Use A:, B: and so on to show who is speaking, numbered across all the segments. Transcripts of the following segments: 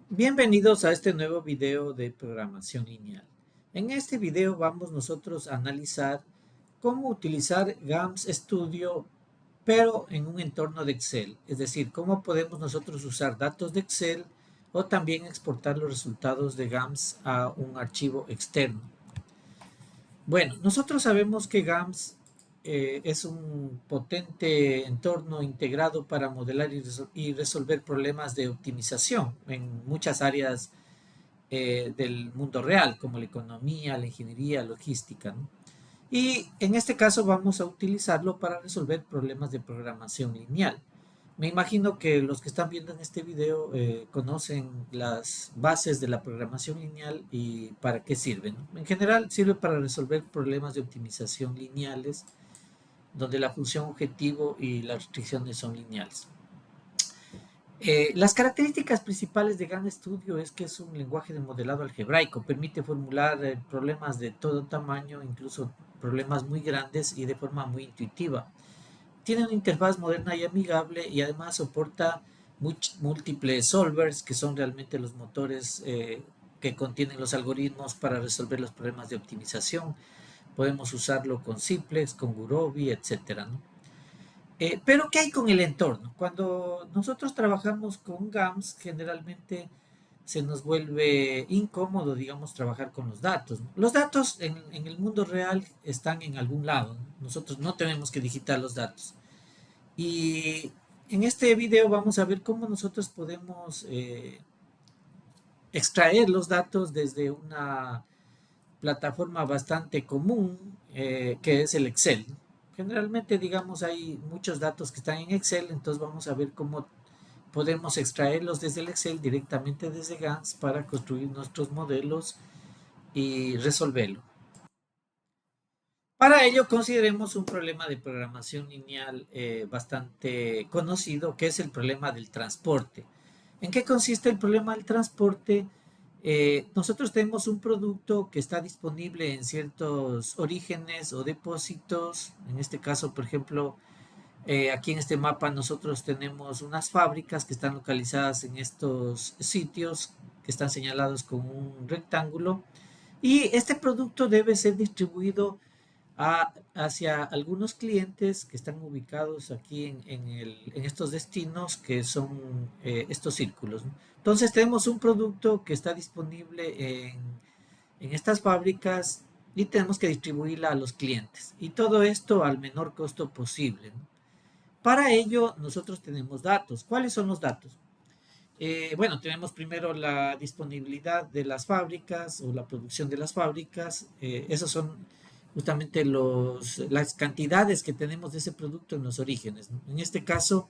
A: Bienvenidos a este nuevo video de programación lineal. En este video vamos nosotros a analizar cómo utilizar GAMS Studio pero en un entorno de Excel, es decir, cómo podemos nosotros usar datos de Excel o también exportar los resultados de GAMS a un archivo externo. Bueno, nosotros sabemos que GAMS es un potente entorno integrado para modelar y resolver problemas de optimización en muchas áreas del mundo real, como la economía, la ingeniería, logística, ¿no? Y en este caso vamos a utilizarlo para resolver problemas de programación lineal. Me imagino que los que están viendo en este video conocen las bases de la programación lineal y para qué sirven, ¿no? En general sirve para resolver problemas de optimización lineales, donde la función objetivo y las restricciones son lineales. Las características principales de GAN Studio es que es un lenguaje de modelado algebraico, permite formular problemas de todo tamaño, incluso problemas muy grandes y de forma muy intuitiva. Tiene una interfaz moderna y amigable y además soporta múltiples solvers que son realmente los motores que contienen los algoritmos para resolver los problemas de optimización. Podemos usarlo con Simplex, con Gurobi, etcétera, ¿no? Pero ¿qué hay con el entorno? Cuando nosotros trabajamos con GAMS, generalmente se nos vuelve incómodo, digamos, trabajar con los datos, ¿no? Los datos en el mundo real están en algún lado, ¿no? Nosotros no tenemos que digitar los datos. Y en este video vamos a ver cómo nosotros podemos extraer los datos desde una plataforma bastante común que es el Excel. Generalmente, digamos, hay muchos datos que están en Excel, entonces vamos a ver cómo podemos extraerlos desde el Excel directamente desde GANS para construir nuestros modelos y resolverlo. Para ello, consideremos un problema de programación lineal bastante conocido, que es el problema del transporte. ¿En qué consiste el problema del transporte? Nosotros tenemos un producto que está disponible en ciertos orígenes o depósitos. En este caso, por ejemplo, aquí en este mapa nosotros tenemos unas fábricas que están localizadas en estos sitios que están señalados con un rectángulo. Y este producto debe ser distribuido hacia algunos clientes que están ubicados aquí en estos destinos que son estos círculos, ¿no? Entonces tenemos un producto que está disponible en estas fábricas y tenemos que distribuirla a los clientes. Y todo esto al menor costo posible, ¿no? Para ello nosotros tenemos datos. ¿Cuáles son los datos? Bueno, tenemos primero la disponibilidad de las fábricas o la producción de las fábricas. Esos son justamente las cantidades que tenemos de ese producto en los orígenes, ¿no? En este caso,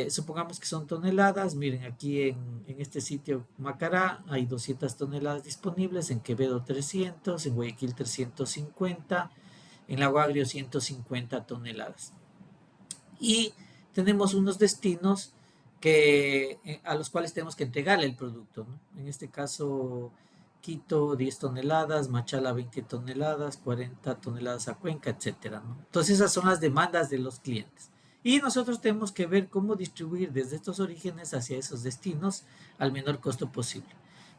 A: supongamos que son toneladas. Miren, aquí en este sitio Macará hay 200 toneladas disponibles, en Quevedo 300, en Guayaquil 350, en Lago Agrio 150 toneladas. Y tenemos unos destinos a los cuales tenemos que entregarle el producto, ¿no? En este caso, Quito 10 toneladas, Machala 20 toneladas, 40 toneladas a Cuenca, etcétera, ¿no? Entonces esas son las demandas de los clientes. Y nosotros tenemos que ver cómo distribuir desde estos orígenes hacia esos destinos al menor costo posible.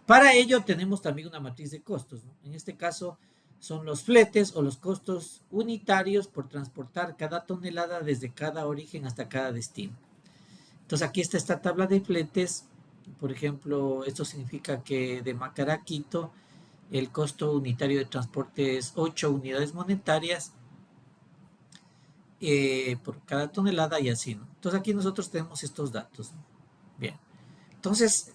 A: Para ello tenemos también una matriz de costos, ¿no? En este caso son los fletes o los costos unitarios por transportar cada tonelada desde cada origen hasta cada destino. Entonces aquí está esta tabla de fletes. Por ejemplo, esto significa que de Macará a Quito el costo unitario de transporte es 8 unidades monetarias por cada tonelada y así, ¿no? Entonces aquí nosotros tenemos estos datos, ¿no? Bien. Entonces,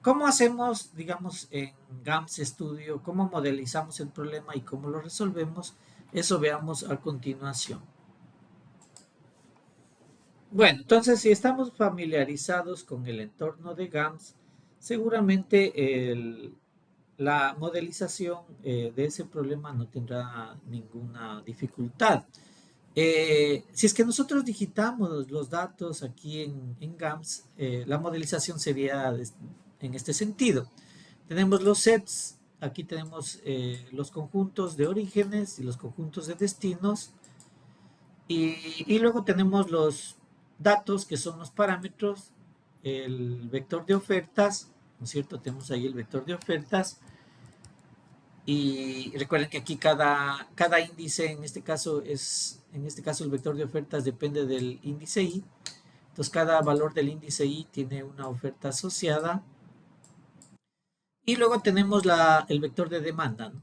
A: ¿cómo hacemos, digamos, en GAMS Studio? ¿Cómo modelizamos el problema y cómo lo resolvemos? Eso veamos a continuación. Bueno, entonces si estamos familiarizados con el entorno de GAMS, seguramente la modelización de ese problema no tendrá ninguna dificultad. Si es que nosotros digitamos los datos aquí en GAMS, la modelización sería en este sentido. Tenemos los sets, aquí tenemos los conjuntos de orígenes y los conjuntos de destinos, y luego tenemos los datos que son los parámetros el vector de ofertas, ¿no es cierto? Tenemos ahí el vector de ofertas. Y recuerden que aquí cada índice, en este caso el vector de ofertas depende del índice I. Entonces cada valor del índice I tiene una oferta asociada. Y luego tenemos el vector de demanda, ¿no?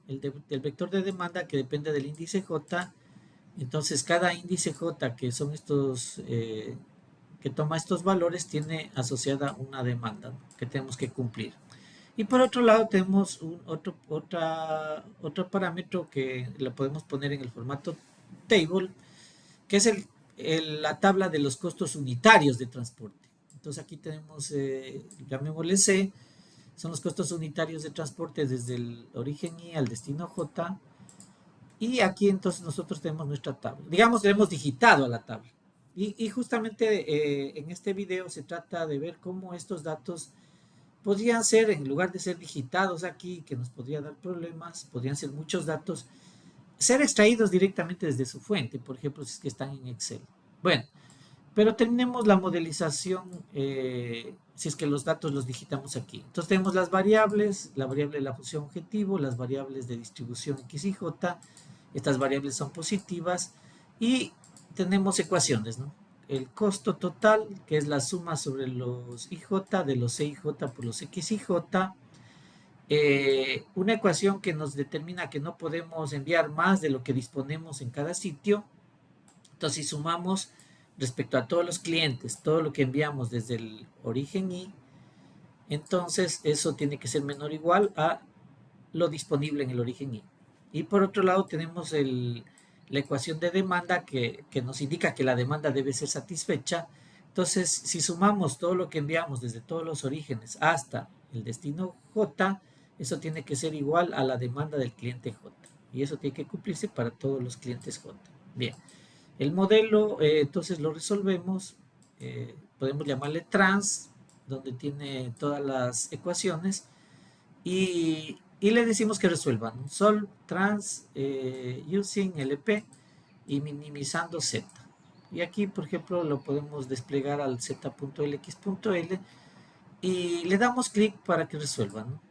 A: El vector de demanda que depende del índice J. Entonces cada índice J, que son estos, que toma estos valores, tiene asociada una demanda, ¿no?, que tenemos que cumplir. Y por otro lado tenemos otro parámetro que lo podemos poner en el formato table, que es la tabla de los costos unitarios de transporte. Entonces aquí tenemos, llamémosle C, son los costos unitarios de transporte desde el origen I al destino J. Y aquí entonces nosotros tenemos nuestra tabla. Digamos, le hemos digitado a la tabla. Y justamente en este video se trata de ver cómo estos datos podrían ser, en lugar de ser digitados aquí, que nos podría dar problemas, podrían ser muchos datos, ser extraídos directamente desde su fuente, por ejemplo, si es que están en Excel. Bueno, pero tenemos la modelización, si es que los datos los digitamos aquí. Entonces tenemos las variables, la variable de la función objetivo, las variables de distribución X y J. Estas variables son positivas y tenemos ecuaciones, ¿no? El costo total, que es la suma sobre los IJ de los CIJ por los XIJ. Una ecuación que nos determina que no podemos enviar más de lo que disponemos en cada sitio. Entonces, si sumamos respecto a todos los clientes, todo lo que enviamos desde el origen I, entonces eso tiene que ser menor o igual a lo disponible en el origen I. Y por otro lado tenemos la ecuación de demanda que nos indica que la demanda debe ser satisfecha. Entonces, si sumamos todo lo que enviamos desde todos los orígenes hasta el destino J, eso tiene que ser igual a la demanda del cliente J. Y eso tiene que cumplirse para todos los clientes J. Bien, el modelo, entonces lo resolvemos. Podemos llamarle trans, donde tiene todas las ecuaciones. Y le decimos que resuelvan, ¿no? Solve trans using LP y minimizando Z. Y aquí, por ejemplo, lo podemos desplegar al z.lx.l y le damos clic para que resuelva, ¿no?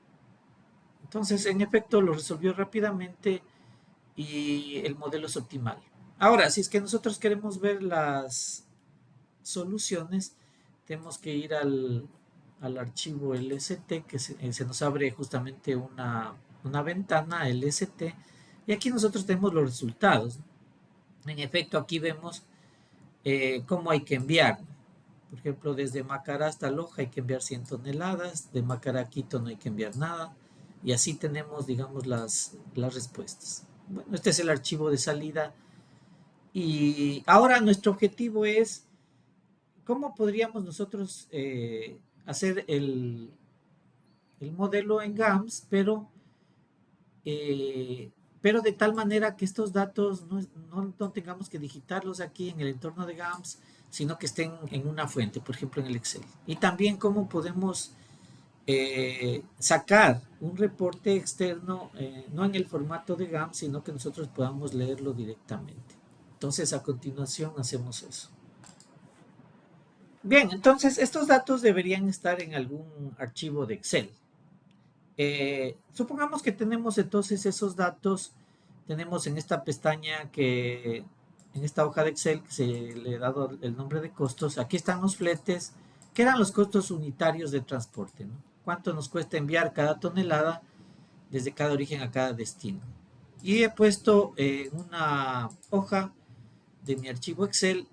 A: Entonces, en efecto, lo resolvió rápidamente y el modelo es optimal. Ahora, si es que nosotros queremos ver las soluciones, tenemos que ir al archivo LST, que se nos abre justamente una ventana LST, y aquí nosotros tenemos los resultados. En efecto, aquí vemos cómo hay que enviar. Por ejemplo, desde Macará hasta Loja hay que enviar 100 toneladas, de Macará a Quito no hay que enviar nada, y así tenemos, digamos, las respuestas. Bueno, este es el archivo de salida, y ahora nuestro objetivo es cómo podríamos nosotros hacer el modelo en GAMS, eh, pero de tal manera que estos datos no tengamos que digitarlos aquí en el entorno de GAMS, sino que estén en una fuente, por ejemplo en el Excel. Y también cómo podemos sacar un reporte externo, no en el formato de GAMS, sino que nosotros podamos leerlo directamente. Entonces, a continuación hacemos eso. Bien, entonces estos datos deberían estar en algún archivo de Excel. Supongamos que tenemos entonces esos datos, tenemos en esta pestaña en esta hoja de Excel que se le ha dado el nombre de costos, aquí están los fletes, que eran los costos unitarios de transporte, ¿no? Cuánto nos cuesta enviar cada tonelada desde cada origen a cada destino. Y he puesto una hoja de mi archivo Excel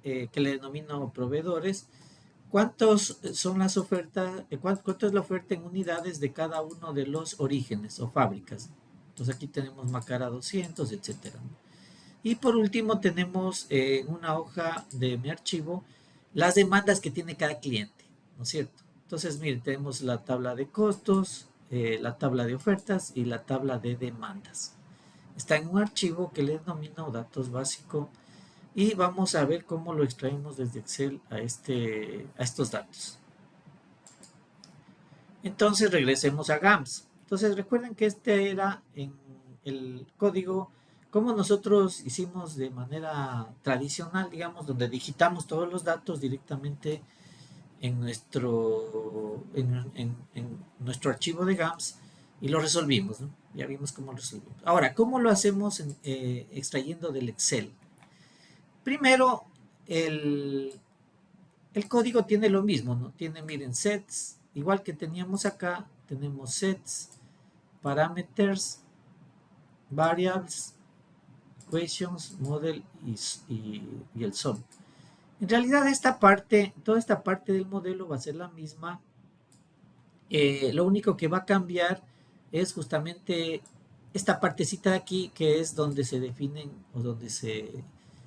A: que le denomino proveedores, cuántos son las ofertas, cuánto es la oferta en unidades de cada uno de los orígenes o fábricas. Entonces aquí tenemos Macará 200, etcétera. Y por último tenemos una hoja de mi archivo, las demandas que tiene cada cliente, ¿no es cierto? Entonces, miren, tenemos la tabla de costos, la tabla de ofertas y la tabla de demandas. Está en un archivo que le denomino datos básicos y vamos a ver cómo lo extraemos desde Excel a estos datos. Entonces regresemos a GAMS. Entonces recuerden que este era en el código como nosotros hicimos de manera tradicional, digamos, donde digitamos todos los datos directamente en nuestro archivo de GAMS y lo resolvimos, ¿no? Ya vimos cómo lo resolvimos. Ahora, ¿cómo lo hacemos extrayendo del Excel? Primero, el, el código tiene lo mismo, ¿no? Tiene, miren, sets, igual que teníamos acá, tenemos sets, parameters, variables, questions, model y el sum. En realidad esta parte, toda esta parte del modelo va a ser la misma. Lo único que va a cambiar es justamente esta partecita de aquí, que es donde se definen o donde se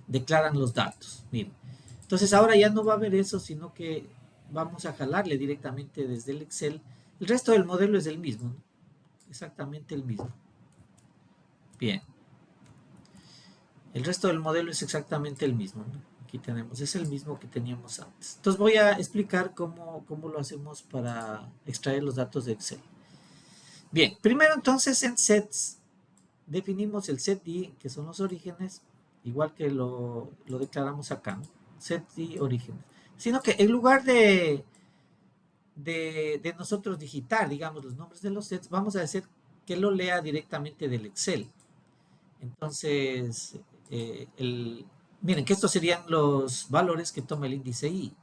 A: declaran los datos. Miren. Entonces ahora ya no va a haber eso, sino que vamos a jalarle directamente desde el Excel. El resto del modelo es el mismo, ¿no? Exactamente el mismo. Bien. El resto del modelo es exactamente el mismo, ¿no? Aquí tenemos, es el mismo que teníamos antes. Entonces voy a explicar cómo lo hacemos para extraer los datos de Excel. Bien, primero entonces en sets definimos el set i, que son los orígenes, igual que lo declaramos acá, ¿no? Set i orígenes. Sino que en lugar de nosotros digitar, digamos, los nombres de los sets, vamos a hacer que lo lea directamente del Excel. Entonces, miren que estos serían los valores que toma el índice i.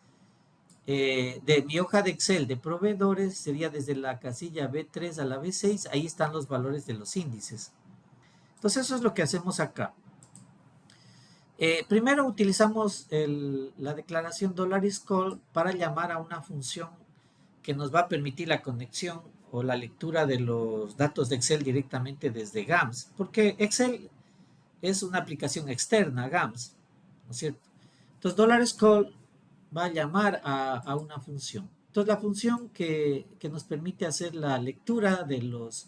A: De mi hoja de Excel de proveedores sería desde la casilla B3 a la B6, ahí están los valores de los índices. Entonces eso es lo que hacemos acá. Primero utilizamos la declaración $call para llamar a una función que nos va a permitir la conexión o la lectura de los datos de Excel directamente desde GAMS, porque Excel es una aplicación externa, GAMS, ¿no es cierto? Entonces, $call va a llamar a una función. Entonces, la función que nos permite hacer la lectura de los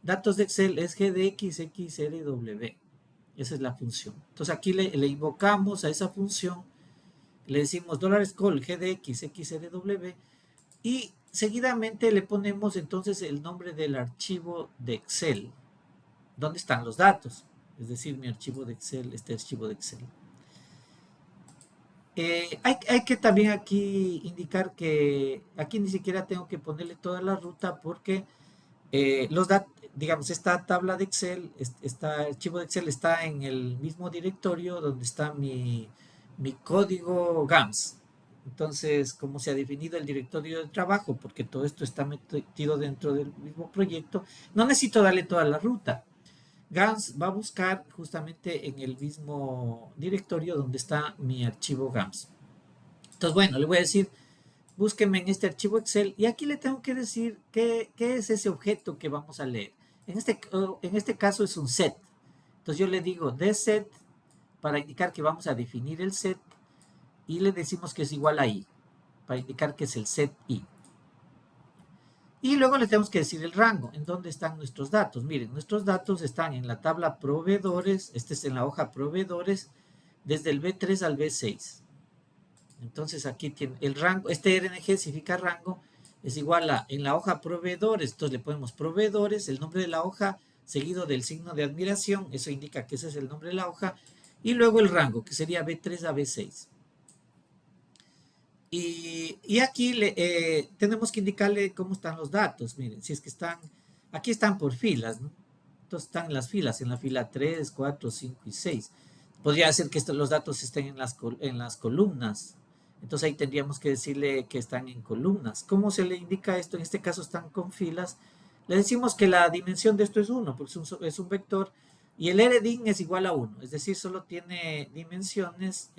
A: datos de Excel es gdxxrw. Esa es la función. Entonces, aquí le invocamos a esa función, le decimos $call gdxxrw y seguidamente le ponemos entonces el nombre del archivo de Excel. ¿Dónde están los datos? Es decir, mi archivo de Excel, este archivo de Excel. Hay que también aquí indicar que aquí ni siquiera tengo que ponerle toda la ruta porque digamos, esta tabla de Excel, este archivo de Excel está en el mismo directorio donde está mi código GAMS. Entonces, como se ha definido el directorio de trabajo, porque todo esto está metido dentro del mismo proyecto, no necesito darle toda la ruta. GAMS va a buscar justamente en el mismo directorio donde está mi archivo GAMS. Entonces, bueno, le voy a decir, búsqueme en este archivo Excel y aquí le tengo que decir qué es ese objeto que vamos a leer. En este caso es un set. Entonces yo le digo de set para indicar que vamos a definir el set y le decimos que es igual a i, para indicar que es el set i. Y luego le tenemos que decir el rango, en dónde están nuestros datos. Miren, nuestros datos están en la tabla proveedores, este es en la hoja proveedores, desde el B3 al B6. Entonces aquí tiene el rango, este RNG significa rango, es igual a, en la hoja proveedores, entonces le ponemos proveedores, el nombre de la hoja, seguido del signo de admiración, eso indica que ese es el nombre de la hoja, y luego el rango, que sería B3 a B6. Y aquí tenemos que indicarle cómo están los datos. Miren, si es que están, aquí están por filas, ¿no? Entonces están en las filas, en la fila 3, 4, 5 y 6. Podría ser que los datos estén en las columnas. Entonces ahí tendríamos que decirle que están en columnas. ¿Cómo se le indica esto? En este caso están con filas. Le decimos que la dimensión de esto es 1, porque es un vector. Y el RDIN es igual a 1, es decir, solo tiene dimensiones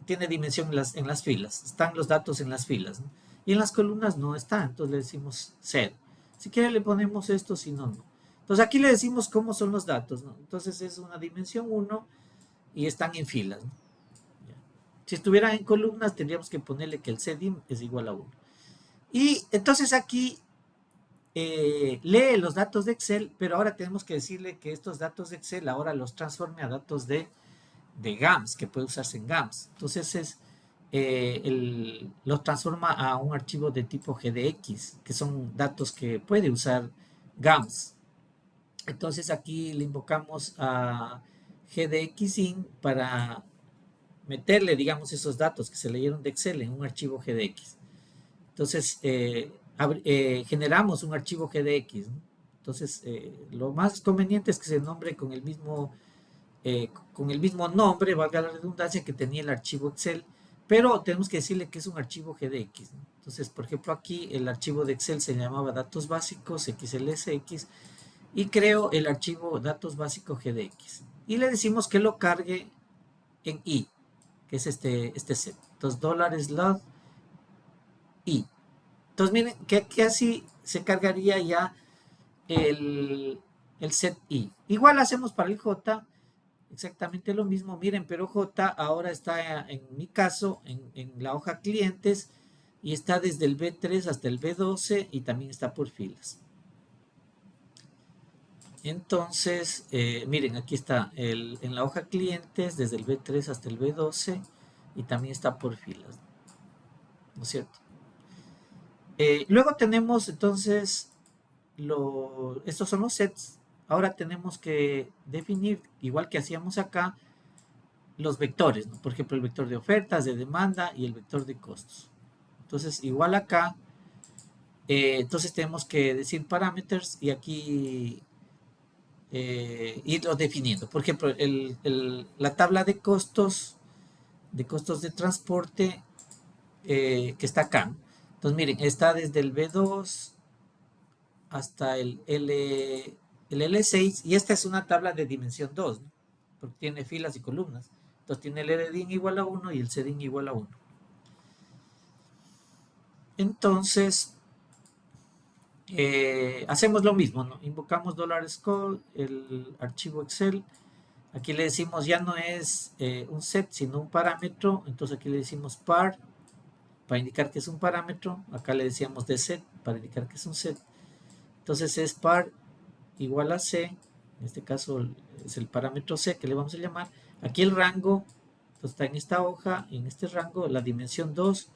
A: tiene dimensión en las filas, están los datos en las filas, ¿no? Y en las columnas no está, entonces le decimos 0. Si quiere le ponemos esto, si no, no. Entonces aquí le decimos cómo son los datos, ¿no? Entonces es una dimensión 1 y están en filas, ¿no? Si estuvieran en columnas tendríamos que ponerle que el CDIM es igual a 1. Y entonces aquí lee los datos de Excel, pero ahora tenemos que decirle que estos datos de Excel ahora los transforme a datos de GAMS, que puede usarse en GAMS. Entonces los transforma a un archivo de tipo GDX, que son datos que puede usar GAMS. Entonces aquí le invocamos a GDXIN para meterle, digamos, esos datos que se leyeron de Excel en un archivo GDX. Entonces, generamos un archivo GDX, ¿no? Entonces, lo más conveniente es que se nombre con el mismo nombre, valga la redundancia, que tenía el archivo Excel, pero tenemos que decirle que es un archivo GDX, ¿no? Entonces, por ejemplo, aquí el archivo de Excel se llamaba datos básicos XLSX y creo el archivo datos básicos GDX. Y le decimos que lo cargue en I, que es este set. Entonces, $slot I. Entonces, miren que así se cargaría ya el set I. Igual hacemos para el J, exactamente lo mismo. Miren, pero J ahora está, en mi caso, en la hoja clientes y está desde el B3 hasta el B12 y también está por filas. Entonces, miren, aquí está en la hoja clientes desde el B3 hasta el B12 y también está por filas, ¿no es cierto? Luego tenemos entonces, estos son los sets. Ahora tenemos que definir, igual que hacíamos acá, los vectores, ¿no? Por ejemplo, el vector de ofertas, de demanda y el vector de costos. Entonces, igual acá, entonces tenemos que decir parámetros y aquí irlos definiendo. Por ejemplo, la tabla de costos de transporte que está acá. Entonces, miren, está desde el B2 hasta el L6 y esta es una tabla de dimensión 2, ¿no? Porque tiene filas y columnas. Entonces tiene el LDIN igual a 1 y el CDIN igual a 1. Entonces, hacemos lo mismo, ¿no? Invocamos $score, el archivo Excel. Aquí le decimos ya no es un set, sino un parámetro. Entonces aquí le decimos par para indicar que es un parámetro. Acá le decíamos de set para indicar que es un set. Entonces es par igual a C. En este caso es el parámetro C que le vamos a llamar. Aquí el rango, entonces está en esta hoja, en este rango, la dimensión 2,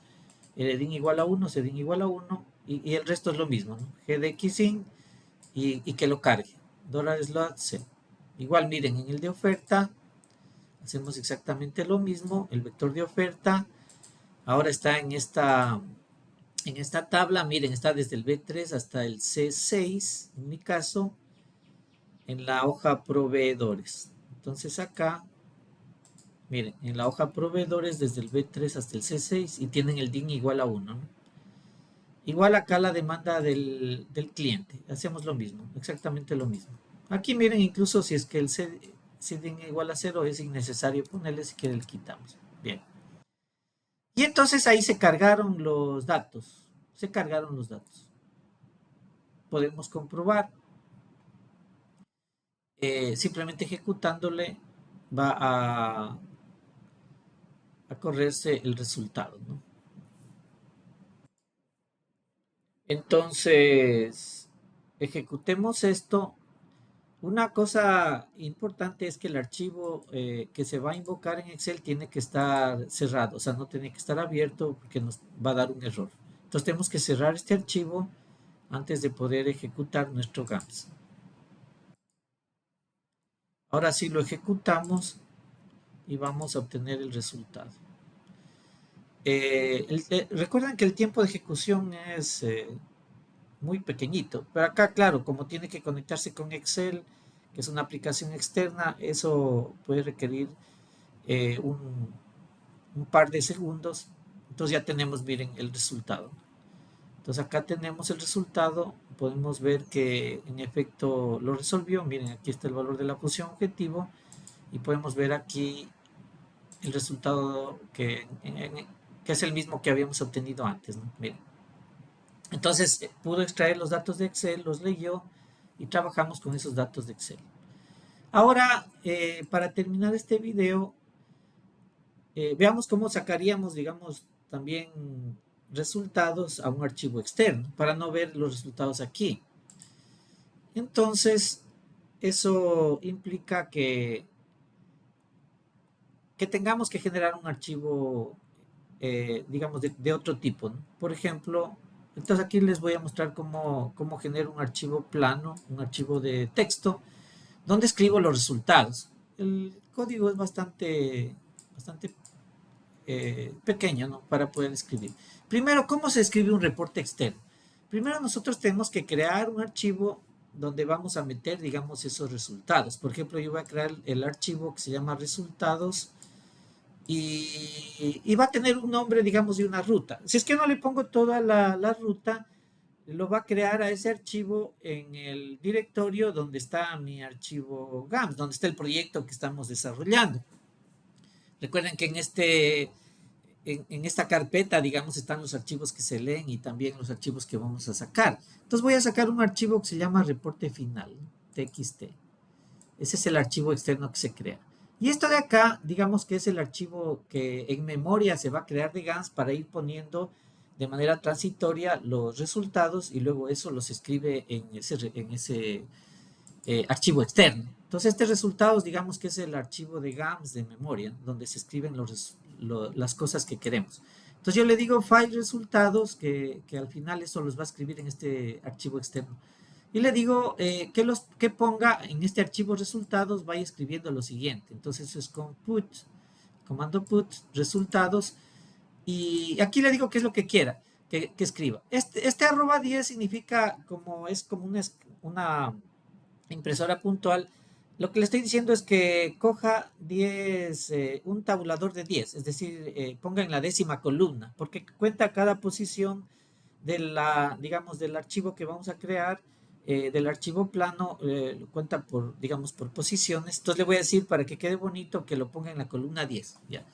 A: LDIN igual a 1, CDIN igual a 1, y el resto es lo mismo, ¿no? GDXIN y que lo cargue. $slot C. Igual miren, en el de oferta hacemos exactamente lo mismo. El vector de oferta ahora está en esta tabla. Miren, está desde el B3 hasta el C6, en mi caso, en la hoja proveedores. Entonces acá, miren, en la hoja proveedores desde el B3 hasta el C6 y tienen el DIN igual a 1, ¿no? Igual acá la demanda del cliente. Hacemos lo mismo, exactamente lo mismo. Aquí miren, incluso si es que el CDIN igual a 0 es innecesario ponerle, si quiere le quitamos. Bien. Y entonces ahí se cargaron los datos. Se cargaron los datos. Podemos comprobar. Simplemente ejecutándole va a correrse el resultado, ¿no? Entonces, ejecutemos esto. Una cosa importante es que el archivo que se va a invocar en Excel tiene que estar cerrado, o sea, no tiene que estar abierto porque nos va a dar un error. Entonces tenemos que cerrar este archivo antes de poder ejecutar nuestro GAMS. Ahora sí lo ejecutamos y vamos a obtener el resultado. Recuerden que el tiempo de ejecución es muy pequeñito, pero acá, claro, como tiene que conectarse con Excel, que es una aplicación externa, eso puede requerir un par de segundos. Entonces ya tenemos, miren, el resultado. Entonces acá tenemos el resultado, podemos ver que en efecto lo resolvió. Miren, aquí está el valor de la función objetivo y podemos ver aquí el resultado que es el mismo que habíamos obtenido antes, ¿no? Miren. Entonces pudo extraer los datos de Excel, los leyó y trabajamos con esos datos de Excel. Ahora, para terminar este video, veamos cómo sacaríamos, digamos, también resultados a un archivo externo para no ver los resultados aquí. Entonces, eso implica que tengamos que generar un archivo, digamos, de otro tipo, ¿no? Por ejemplo, entonces aquí les voy a mostrar cómo genero un archivo plano, un archivo de texto, donde escribo los resultados. El código es bastante pequeño, ¿no? Para poder escribir. Primero, ¿cómo se escribe un reporte externo? Primero nosotros tenemos que crear un archivo donde vamos a meter, digamos, esos resultados. Por ejemplo, yo voy a crear el archivo que se llama resultados y va a tener un nombre, digamos, de una ruta. Si es que no le pongo toda la ruta, lo va a crear a ese archivo en el directorio donde está mi archivo GAMS, donde está el proyecto que estamos desarrollando. Recuerden que en esta carpeta, digamos, están los archivos que se leen y también los archivos que vamos a sacar. Entonces voy a sacar un archivo que se llama reporte final, txt. Ese es el archivo externo que se crea. Y esto de acá, digamos que es el archivo que en memoria se va a crear de GANS para ir poniendo de manera transitoria los resultados y luego eso los escribe en ese archivo externo. Entonces, este resultados, digamos que es el archivo de GAMS de memoria, donde se escriben las cosas que queremos. Entonces, yo le digo file resultados, que al final eso los va a escribir en este archivo externo. Y le digo que ponga en este archivo resultados, vaya escribiendo lo siguiente. Entonces, eso es con put, comando put, resultados. Y aquí le digo qué es lo que quiera que escriba. Este arroba 10 significa es como una impresora puntual. Lo que le estoy diciendo es que coja 10, un tabulador de 10, es decir, ponga en la décima columna, porque cuenta cada posición digamos, del archivo que vamos a crear, del archivo plano, cuenta por, digamos, por posiciones. Entonces le voy a decir para que quede bonito que lo ponga en la columna 10, ¿ya?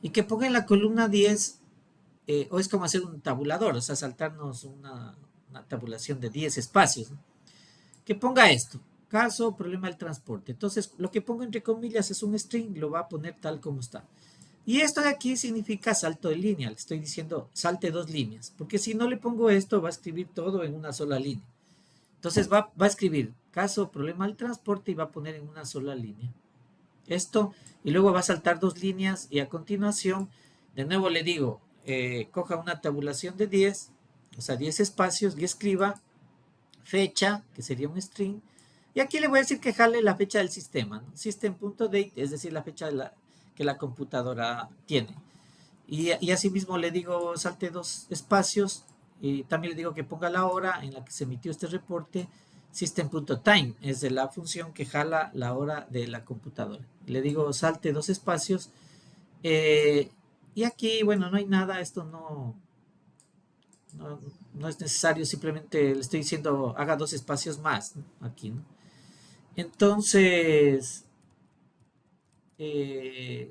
A: Y que ponga en la columna 10, o es como hacer un tabulador, o sea, saltarnos una tabulación de 10 espacios, ¿no? Que ponga esto, caso, problema del transporte. Entonces, lo que pongo entre comillas es un string, lo va a poner tal como está. Y esto de aquí significa salto de línea. Le estoy diciendo salte 2 líneas, porque si no le pongo esto, va a escribir todo en una sola línea. Entonces va a escribir caso, problema del transporte y va a poner en una sola línea esto, y luego va a saltar 2 líneas y a continuación, de nuevo le digo, coja una tabulación de 10, o sea, 10 espacios y escriba fecha, que sería un string, y aquí le voy a decir que jale la fecha del sistema, ¿no? System.date, es decir, la fecha que la computadora tiene. Y asimismo le digo salte 2 espacios y también le digo que ponga la hora en la que se emitió este reporte. System.time es de la función que jala la hora de la computadora. Le digo salte 2 espacios y aquí, bueno, no hay nada, esto no es necesario, simplemente le estoy diciendo haga 2 espacios más, ¿no? Aquí, ¿no? Entonces,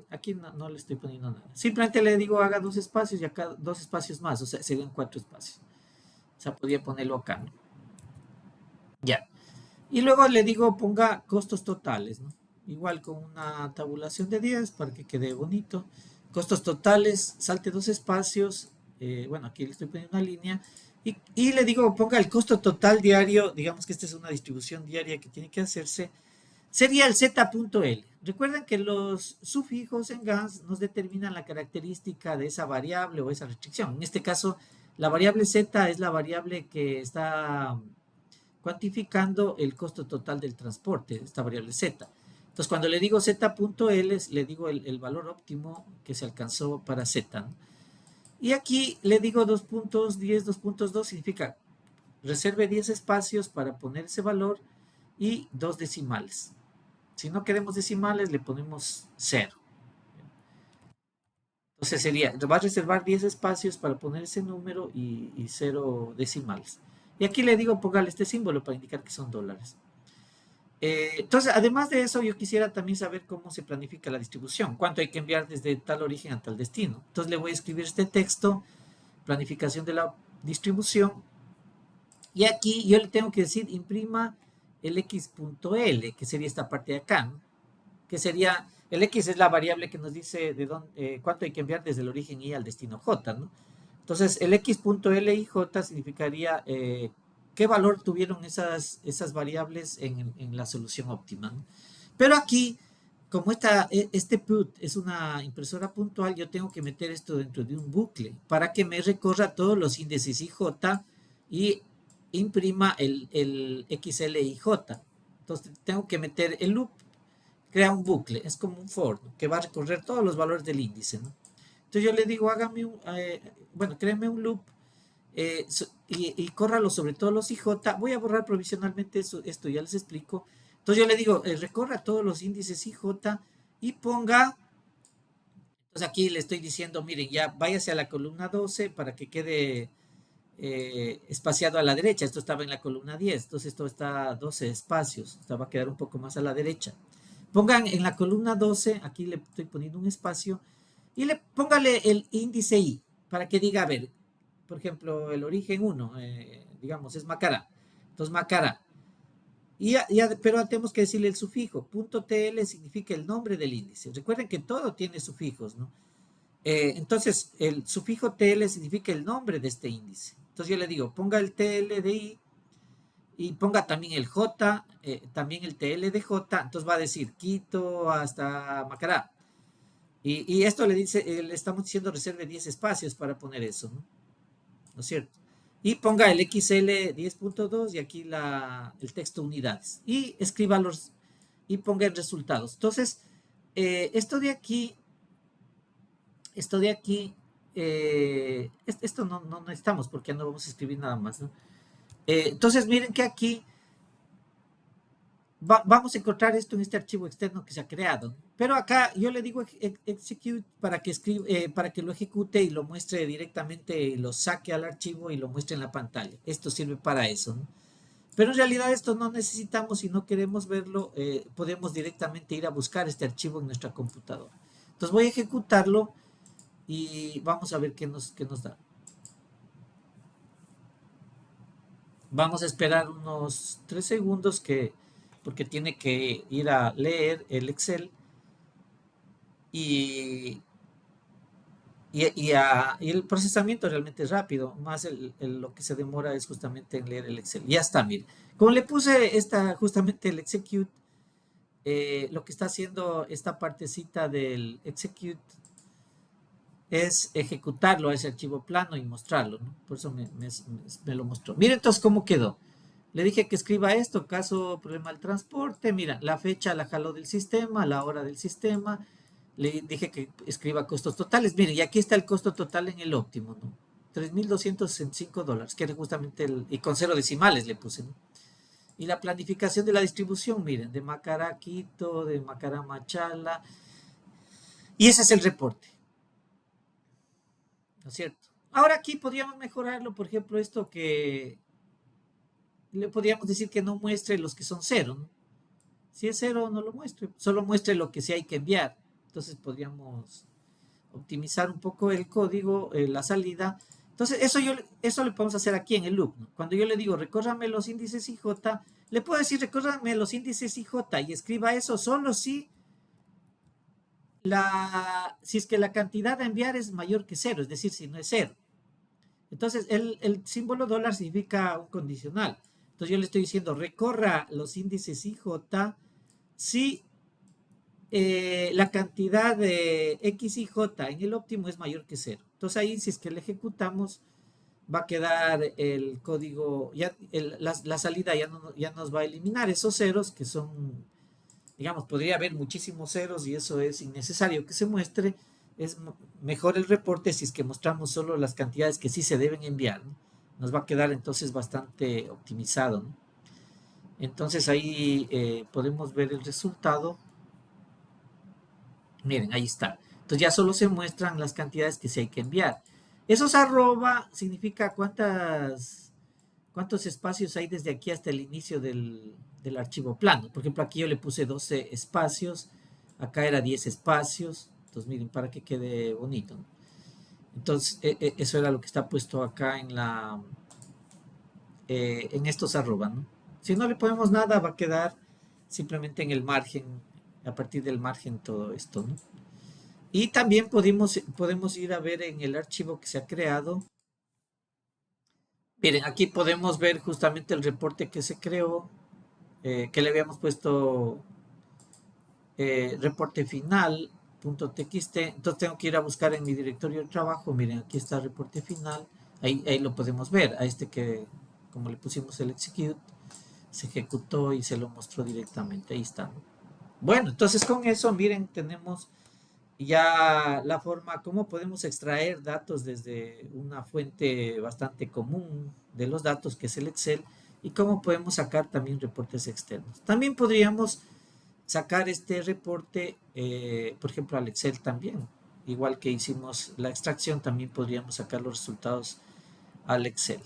A: aquí no le estoy poniendo nada. Simplemente le digo haga 2 espacios y acá 2 espacios más, o sea, serían 4 espacios. O sea, podría ponerlo acá, ¿no? Ya. Y luego le digo ponga costos totales, ¿no? Igual con una tabulación de 10 para que quede bonito. Costos totales, salte 2 espacios. Bueno, aquí le estoy poniendo una línea. Y le digo ponga el costo total diario. Digamos que esta es una distribución diaria que tiene que hacerse. Sería el z.l. Recuerden que los sufijos en GANS nos determinan la característica de esa variable o esa restricción. En este caso, la variable z es la variable que está cuantificando el costo total del transporte, esta variable z. Entonces, cuando le digo z.l, le digo el valor óptimo que se alcanzó para z, ¿no? Y aquí le digo 2.10, 2.2 significa reserve 10 espacios para poner ese valor y 2 decimales. Si no queremos decimales, le ponemos 0. Entonces sería, va a reservar 10 espacios para poner ese número y 0 decimales. Y aquí le digo, póngale este símbolo para indicar que son dólares. Entonces, además de eso, yo quisiera también saber cómo se planifica la distribución, cuánto hay que enviar desde tal origen a tal destino. Entonces le voy a escribir este texto, planificación de la distribución, y aquí yo le tengo que decir imprima el x.l, que sería esta parte de acá, ¿no? Que sería, el x es la variable que nos dice de dónde, cuánto hay que enviar desde el origen y al destino j, ¿no? Entonces, el x.l y j significaría qué valor tuvieron esas variables en la solución óptima, ¿no? Pero aquí, como este put es una impresora puntual, yo tengo que meter esto dentro de un bucle para que me recorra todos los índices IJ y imprima el XL y J. Entonces, tengo que meter el loop, crea un bucle, es como un for, ¿no? Que va a recorrer todos los valores del índice, ¿no? Entonces yo le digo, bueno, créeme un loop y córralo sobre todos los IJ. Voy a borrar provisionalmente esto, ya les explico. Entonces yo le digo, recorra todos los índices IJ y ponga. Entonces aquí le estoy diciendo, miren, ya váyase a la columna 12 para que quede espaciado a la derecha. Esto estaba en la columna 10, entonces esto está 12 espacios. Esto va a quedar un poco más a la derecha. Pongan en la columna 12, aquí le estoy poniendo un espacio, y póngale el índice I, para que diga, a ver, por ejemplo, el origen 1, digamos, es Macará. Entonces, Macará. Pero tenemos que decirle el sufijo. .tl significa el nombre del índice. Recuerden que todo tiene sufijos, ¿no? Entonces, el sufijo TL significa el nombre de este índice. Entonces yo le digo, ponga el TL de I y ponga también el J, también el TL de J. Entonces va a decir Quito hasta Macará. Y esto le estamos diciendo reserve 10 espacios para poner eso, ¿no? ¿No es cierto? Y ponga el XL 10.2 y aquí el texto unidades. Y escriba y ponga en resultados. Entonces, esto de aquí, esto no necesitamos porque no vamos a escribir nada más, ¿no? Entonces, miren que aquí vamos a encontrar esto en este archivo externo que se ha creado. Pero acá yo le digo execute para que lo ejecute y lo muestre directamente, lo saque al archivo y lo muestre en la pantalla. Esto sirve para eso, ¿no? Pero en realidad esto no necesitamos. Si no queremos verlo, podemos directamente ir a buscar este archivo en nuestra computadora. Entonces voy a ejecutarlo y vamos a ver qué nos da. Vamos a esperar unos 3 segundos porque tiene que ir a leer el Excel y, y el procesamiento realmente es rápido, más lo que se demora es justamente en leer el Excel. Ya está, mire. Como le puse justamente el execute, lo que está haciendo esta partecita del execute es ejecutarlo a ese archivo plano y mostrarlo, ¿no? Por eso me lo mostró. Miren entonces cómo quedó. Le dije que escriba esto, caso problema del transporte. Mira, la fecha la jaló del sistema, la hora del sistema. Le dije que escriba costos totales. Miren, y aquí está el costo total en el óptimo, ¿no? $3,265, que era justamente y con 0 decimales le puse, ¿no? Y la planificación de la distribución, miren, de Macará a Quito, de Macará a Machala. Y ese es el reporte, ¿no es cierto? Ahora aquí podríamos mejorarlo, por ejemplo, esto que le podríamos decir que no muestre los que son cero, ¿no? Si es cero, no lo muestre, solo muestre lo que sí hay que enviar. Entonces podríamos optimizar un poco el código, la salida. Entonces eso le podemos hacer aquí en el loop, ¿no? Cuando yo le digo recórrame los índices IJ, le puedo decir recórrame los índices IJ y escriba eso solo si es que la cantidad a enviar es mayor que cero, es decir, si no es cero. Entonces, el símbolo dólar significa un condicional. Entonces, yo le estoy diciendo, recorra los índices IJ si la cantidad de X y J en el óptimo es mayor que cero. Entonces, ahí, si es que le ejecutamos, va a quedar el código, la salida ya nos va a eliminar esos ceros que son, digamos, podría haber muchísimos ceros y eso es innecesario que se muestre. Es mejor el reporte si es que mostramos solo las cantidades que sí se deben enviar, ¿no? Nos va a quedar entonces bastante optimizado, ¿no? Entonces ahí podemos ver el resultado. Miren, ahí está. Entonces ya solo se muestran las cantidades que sí hay que enviar. Esos arroba significa cuántos espacios hay desde aquí hasta el inicio del archivo plano. Por ejemplo, aquí yo le puse 12 espacios, acá era 10 espacios. Entonces, miren, para que quede bonito, ¿no? Entonces, eso era lo que está puesto acá en estos arroba, ¿no? Si no le ponemos nada, va a quedar simplemente en el margen, a partir del margen todo esto, ¿no? Y también podemos ir a ver en el archivo que se ha creado. Miren, aquí podemos ver justamente el reporte que se creó, que le habíamos puesto reporte final.txt. Entonces tengo que ir a buscar en mi directorio de trabajo. Miren, aquí está el reporte final. Ahí lo podemos ver. A este que, como le pusimos el execute, se ejecutó y se lo mostró directamente. Ahí está, ¿no? Bueno, entonces con eso, miren, tenemos ya la forma, cómo podemos extraer datos desde una fuente bastante común de los datos, que es el Excel, y cómo podemos sacar también reportes externos. También podríamos sacar este reporte, por ejemplo, al Excel también. Igual que hicimos la extracción, también podríamos sacar los resultados al Excel.